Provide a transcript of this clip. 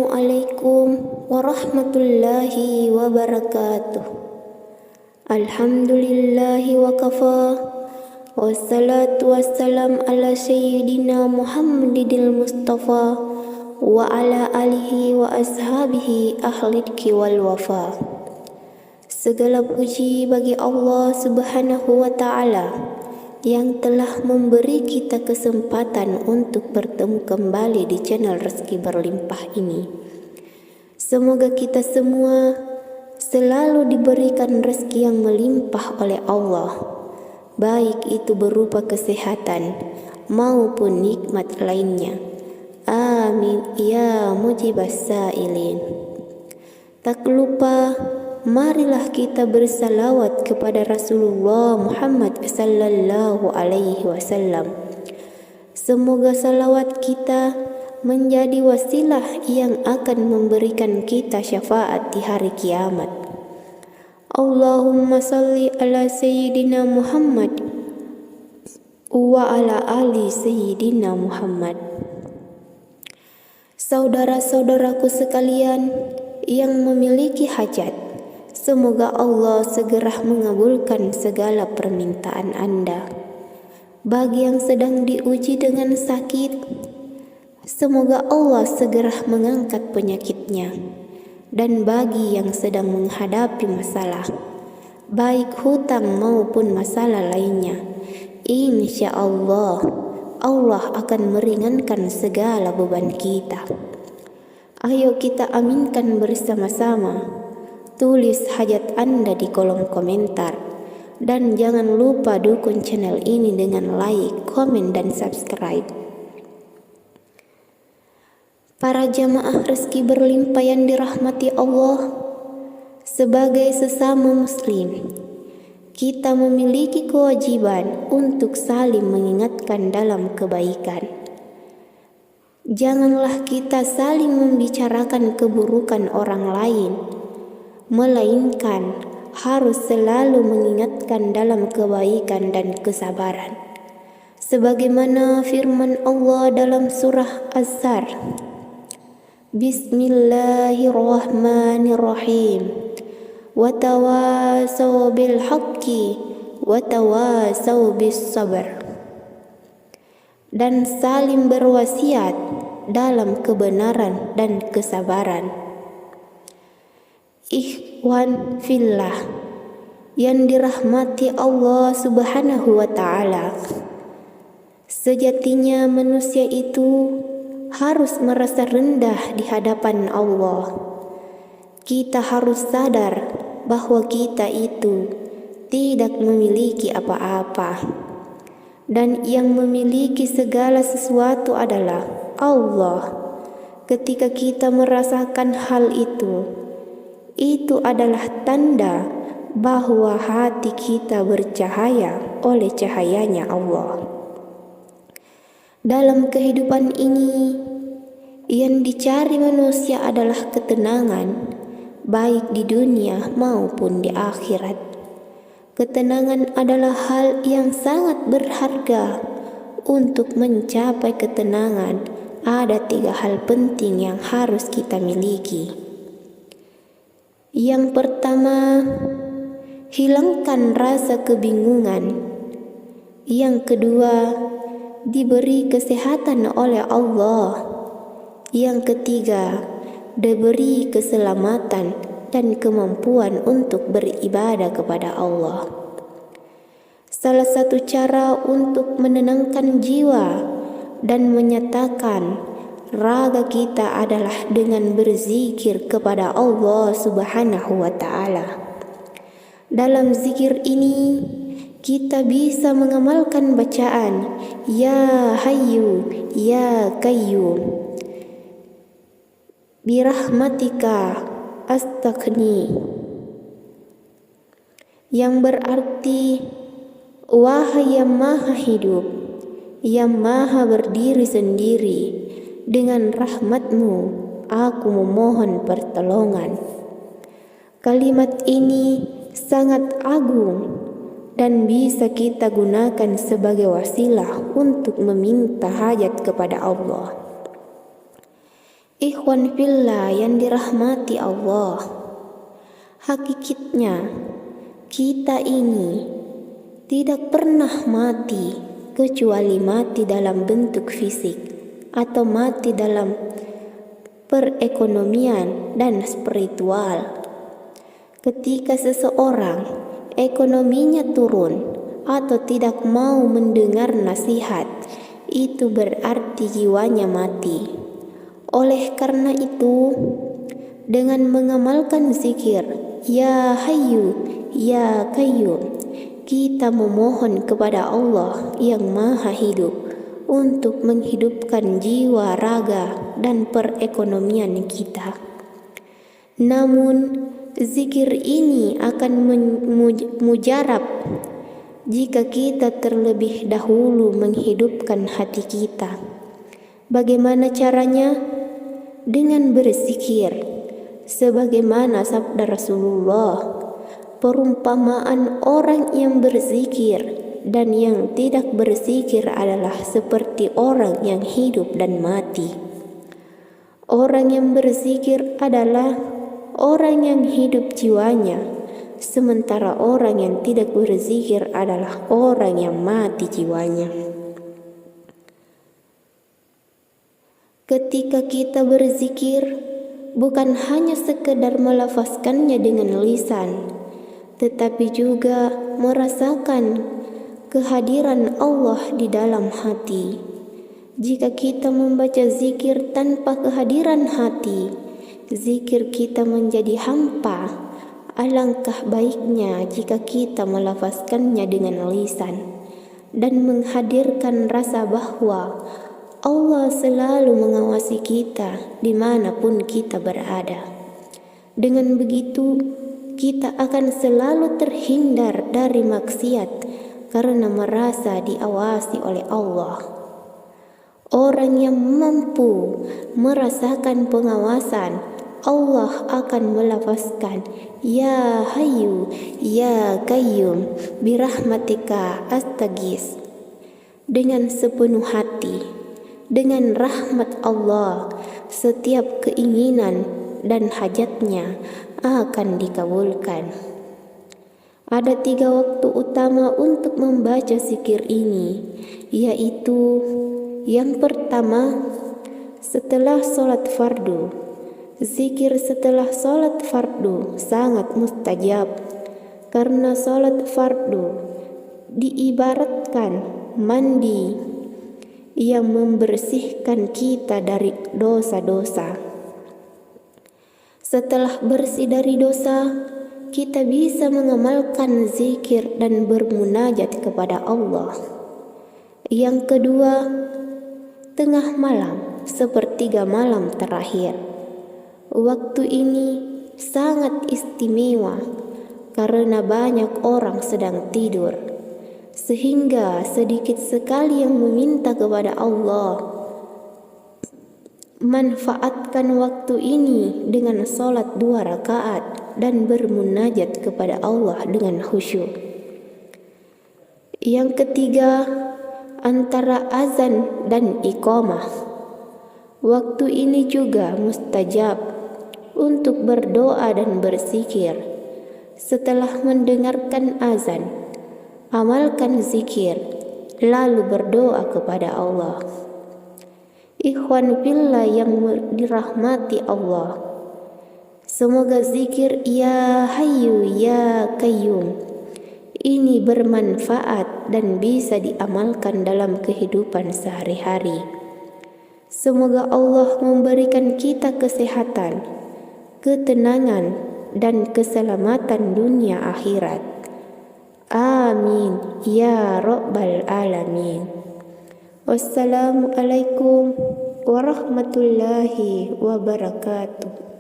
Assalamualaikum warahmatullahi wabarakatuh. Alhamdulillahi wa kafa. Wassalatu wassalam ala sayyidina Muhammadil Mustafa wa ala alihi wa ashabihi ahlidki wal wafa. Segala puji bagi Allah Subhanahu wa ta'ala yang telah memberi kita kesempatan untuk bertemu kembali di channel Rezeki Berlimpah ini. Semoga kita semua selalu diberikan rezeki yang melimpah oleh Allah, baik itu berupa kesehatan maupun nikmat lainnya. Amin ya mujibas sa'ilin. Tak lupa, marilah kita bersalawat kepada Rasulullah Muhammad sallallahu alaihi wasallam. Semoga salawat kita menjadi wasilah yang akan memberikan kita syafaat di hari kiamat. Allahumma salli ala sayyidina Muhammad wa ala ali sayyidina Muhammad. Saudara-saudaraku sekalian yang memiliki hajat, semoga Allah segera mengabulkan segala permintaan Anda. Bagi yang sedang diuji dengan sakit, semoga Allah segera mengangkat penyakitnya. Dan bagi yang sedang menghadapi masalah, baik hutang maupun masalah lainnya, insya Allah, Allah akan meringankan segala beban kita. Ayo kita aminkan bersama-sama. Tulis hajat Anda di kolom komentar. Dan jangan lupa dukung channel ini dengan like, komen, dan subscribe. Para jamaah rezeki berlimpah yang dirahmati Allah, sebagai sesama muslim, kita memiliki kewajiban untuk saling mengingatkan dalam kebaikan. Janganlah kita saling membicarakan keburukan orang lain, melainkan harus selalu mengingatkan dalam kebaikan dan kesabaran. Sebagaimana firman Allah dalam surah Az-Zar, Bismillahirrahmanirrahim. Watawasaw bil haqqi watawasaw bis sabr. Dan saling berwasiat dalam kebenaran dan kesabaran. Ikhwan fillah yang dirahmati Allah Subhanahu wa ta'ala, sejatinya manusia itu harus merasa rendah di hadapan Allah. Kita harus sadar bahwa kita itu tidak memiliki apa-apa, dan yang memiliki segala sesuatu adalah Allah. Ketika kita merasakan hal itu adalah tanda bahwa hati kita bercahaya oleh cahayanya Allah. Dalam kehidupan ini, yang dicari manusia adalah ketenangan, baik di dunia maupun di akhirat. Ketenangan adalah hal yang sangat berharga. Untuk mencapai ketenangan, ada 3 hal penting yang harus kita miliki. Yang pertama, hilangkan rasa kebingungan. Yang kedua, diberi kesehatan oleh Allah. Yang ketiga, diberi keselamatan dan kemampuan untuk beribadah kepada Allah. Salah satu cara untuk menenangkan jiwa dan menyatakan raga kita adalah dengan berzikir kepada Allah Subhanahu wa ta'ala. Dalam zikir ini, kita bisa mengamalkan bacaan Ya Hayyu Ya Qayyum, birahmatika astaghni, yang berarti wahai yang maha hidup, yang maha berdiri sendiri, dengan rahmatmu aku memohon pertolongan. Kalimat ini sangat agung dan bisa kita gunakan sebagai wasilah untuk meminta hajat kepada Allah. Ikhwan fillah yang dirahmati Allah, hakikatnya kita ini tidak pernah mati kecuali mati dalam bentuk fisik atau mati dalam perekonomian dan spiritual. Ketika seseorang ekonominya turun atau tidak mau mendengar nasihat, itu berarti jiwanya mati. Oleh karena itu, dengan mengamalkan zikir Ya Hayyu Ya Qayyum, kita memohon kepada Allah yang Maha Hidup untuk menghidupkan jiwa, raga, dan perekonomian kita. Namun, zikir ini akan mujarab jika kita terlebih dahulu menghidupkan hati kita. Bagaimana caranya? Dengan berzikir, sebagaimana sabda Rasulullah, perumpamaan orang yang berzikir dan yang tidak berzikir adalah seperti orang yang hidup dan mati. Orang yang berzikir adalah orang yang hidup jiwanya, sementara orang yang tidak berzikir adalah orang yang mati jiwanya. Ketika kita berzikir, bukan hanya sekedar melafazkannya dengan lisan, tetapi juga merasakan kehadiran Allah di dalam hati. Jika kita membaca zikir tanpa kehadiran hati, zikir kita menjadi hampa. Alangkah baiknya jika kita melafazkannya dengan lisan dan menghadirkan rasa bahwa Allah selalu mengawasi kita dimanapun kita berada. Dengan begitu, kita akan selalu terhindar dari maksiat karena merasa diawasi oleh Allah. Orang yang mampu merasakan pengawasan, Allah akan melafazkan Ya Hayyu Ya Qayyum birahmatika astaghits dengan sepenuh hati. Dengan rahmat Allah, setiap keinginan dan hajatnya akan dikabulkan. Ada 3 waktu utama untuk membaca zikir ini, yaitu yang pertama, setelah sholat fardu. Zikir setelah sholat fardu sangat mustajab, karena sholat fardu diibaratkan mandi yang membersihkan kita dari dosa-dosa. Setelah bersih dari dosa, kita bisa mengamalkan zikir dan bermunajat kepada Allah. Yang kedua, tengah malam, sepertiga malam terakhir. Waktu ini sangat istimewa karena banyak orang sedang tidur, sehingga sedikit sekali yang meminta kepada Allah. Manfaatkan waktu ini dengan sholat 2 rakaat dan bermunajat kepada Allah dengan khusyuk. Yang ketiga, antara azan dan iqamah. Waktu ini juga mustajab untuk berdoa dan berzikir. Setelah mendengarkan azan, amalkan zikir, lalu berdoa kepada Allah. Ikhwan fillah yang dirahmati Allah, semoga zikir Ya Hayyu Ya Qayyum ini bermanfaat dan bisa diamalkan dalam kehidupan sehari-hari. Semoga Allah memberikan kita kesehatan, ketenangan, dan keselamatan dunia akhirat. Amin ya rabbal alamin. Wassalamualaikum warahmatullahi wabarakatuh.